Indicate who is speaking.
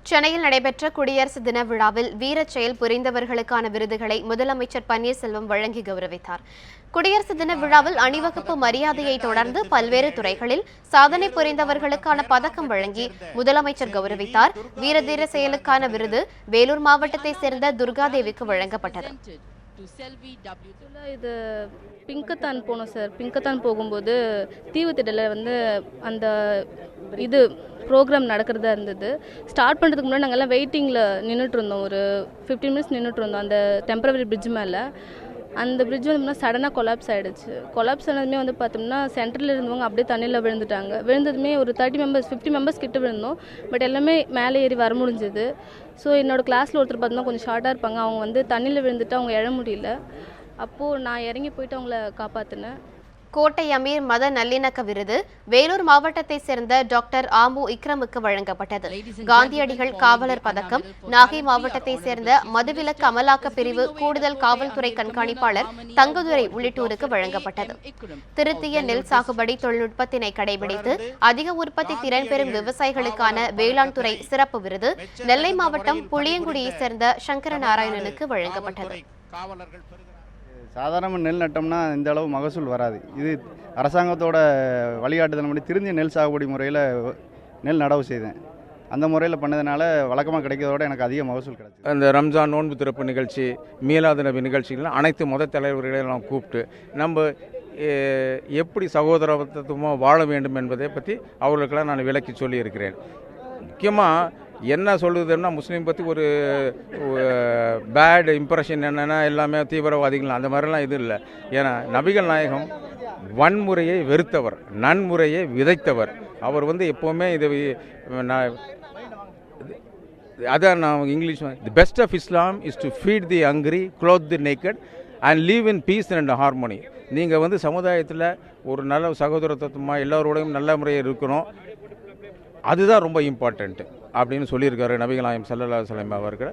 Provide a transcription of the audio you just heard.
Speaker 1: சென்னையில் நடைபெற்ற குடியரசு தின விழாவில் வீரச் செயல் புரிந்தவர்களுக்கான விருதுகளை முதலமைச்சர் பன்னீர்செல்வம் வழங்கி கௌரவித்தார். குடியரசு தின விழாவில் அணிவகுப்பு மரியாதையை தொடர்ந்து பல்வேறு துறைகளில் சாதனை புரிந்தவர்களுக்கான பதக்கம் வழங்கி முதலமைச்சர் கௌரவித்தார். வீரதீர செயலுக்கான விருது வேலூர் மாவட்டத்தை சேர்ந்த துர்காதேவிக்கு வழங்கப்பட்டது.
Speaker 2: இது பிங்கத்தான் போனோம் சார். பிங்கத்தான் போகும்போது தீவுத்திடலில் அந்த இது ப்ரோக்ராம் நடக்கிறதா இருந்தது. ஸ்டார்ட் பண்ணுறதுக்கு முன்னாடி நாங்கள்லாம் வெயிட்டிங்கில் நின்றுட்டு இருந்தோம். ஒரு 15 மினிட்ஸ் நின்றுட்டு இருந்தோம் அந்த டெம்பரவரி பிரிட்ஜ் மேலே. அந்த பிரிட்ஜ் சடனாக கொலாப்ஸ் ஆகிடுச்சு. கொலாப்ஸ் ஆனதுமே பார்த்தோம்னா சென்டரில் இருந்தவங்க அப்படியே தண்ணியில் விழுந்துட்டாங்க. விழுந்ததுமே ஒரு 50 மெம்பர்ஸ் கிட்ட விழுந்தோம். பட் எல்லாமே மேலே ஏறி வர முடிஞ்சது. ஸோ என்னோடய கிளாஸில் ஒருத்தர் பார்த்தோம்னா கொஞ்சம் ஷார்ட்டாக இருப்பாங்க. அவங்க தண்ணியில் விழுந்துட்டு அவங்க எழ முடியல. அப்போது நான் இறங்கி போயிட்டு அவங்கள காப்பாற்றினேன்.
Speaker 1: கோட்டை அமீர் மத நல்லிணக்க விருது வேலூர் மாவட்டத்தை சேர்ந்த டாக்டர் ஆம்பு இக்ரமுக்கு வழங்கப்பட்டது. காந்தியடிகள் காவலர் பதக்கம் நாகை மாவட்டத்தை சேர்ந்த மதுவிலக்கு அமலாக்க பிரிவு கூடுதல் காவல்துறை கண்காணிப்பாளர் தங்கதுரை உள்ளிட்டோருக்கு வழங்கப்பட்டது. திருத்திய நெல் சாகுபடி தொழில்நுட்பத்தினை கடைபிடித்து அதிக உற்பத்தி திறன் பெறும் விவசாயிகளுக்கான வேளாண் துறை சிறப்பு விருது நெல்லை மாவட்டம் புளியங்குடியை சேர்ந்த சங்கரநாராயணனுக்கு வழங்கப்பட்டது.
Speaker 3: சாதாரண நெல் நட்டோம்னா இந்த அளவு மகசூல் வராது. இது அரசாங்கத்தோட வழிகாட்டுதல் திருந்திய நெல் சாகுபடி முறையில் நெல் நடவு செய்தேன். அந்த முறையில் பண்ணதுனால வழக்கமாக கிடைக்கிறதோட எனக்கு அதிக மகசூல் கிடைச்சது.
Speaker 4: அந்த ரம்ஜான் நோன்பு திறப்பு நிகழ்ச்சி, மீலாது நபி நிகழ்ச்சிகள் அனைத்து மத தலைவர்களையும் நான் கூப்பிட்டு நம்ம எப்படி சகோதரத்துவமாக வாழ வேண்டும் என்பதை பற்றி அவர்களுக்கெல்லாம் நான் விளக்கி சொல்லியிருக்கிறேன். முக்கியமாக என்ன சொல்லுதுன்னா முஸ்லீம் பற்றி ஒரு பேட் இம்ப்ரெஷன் என்னென்னா எல்லாமே தீவிரவாதிகள் அந்த மாதிரிலாம் இது இல்லை. ஏன்னா நபிகள் நாயகம் வன்முறையை வெறுத்தவர், நன்முறையை விதைத்தவர். அவர் எப்போவுமே இது அதான் நான் English the best of Islam is to feed the hungry, clothe the naked and live in peace and harmony. நீங்கள் சமுதாயத்தில் ஒரு நல்ல சகோதரத்துவமாக எல்லோரோடையும் நல்ல முறையில் இருக்கணும். அதுதான் ரொம்ப இம்பார்ட்டண்ட்டு அப்படின்னு சொல்லியிருக்காரு நபிகள் நாயகம் ஸல்லல்லாஹு அலைஹி வஸல்லம் அவர்கள்.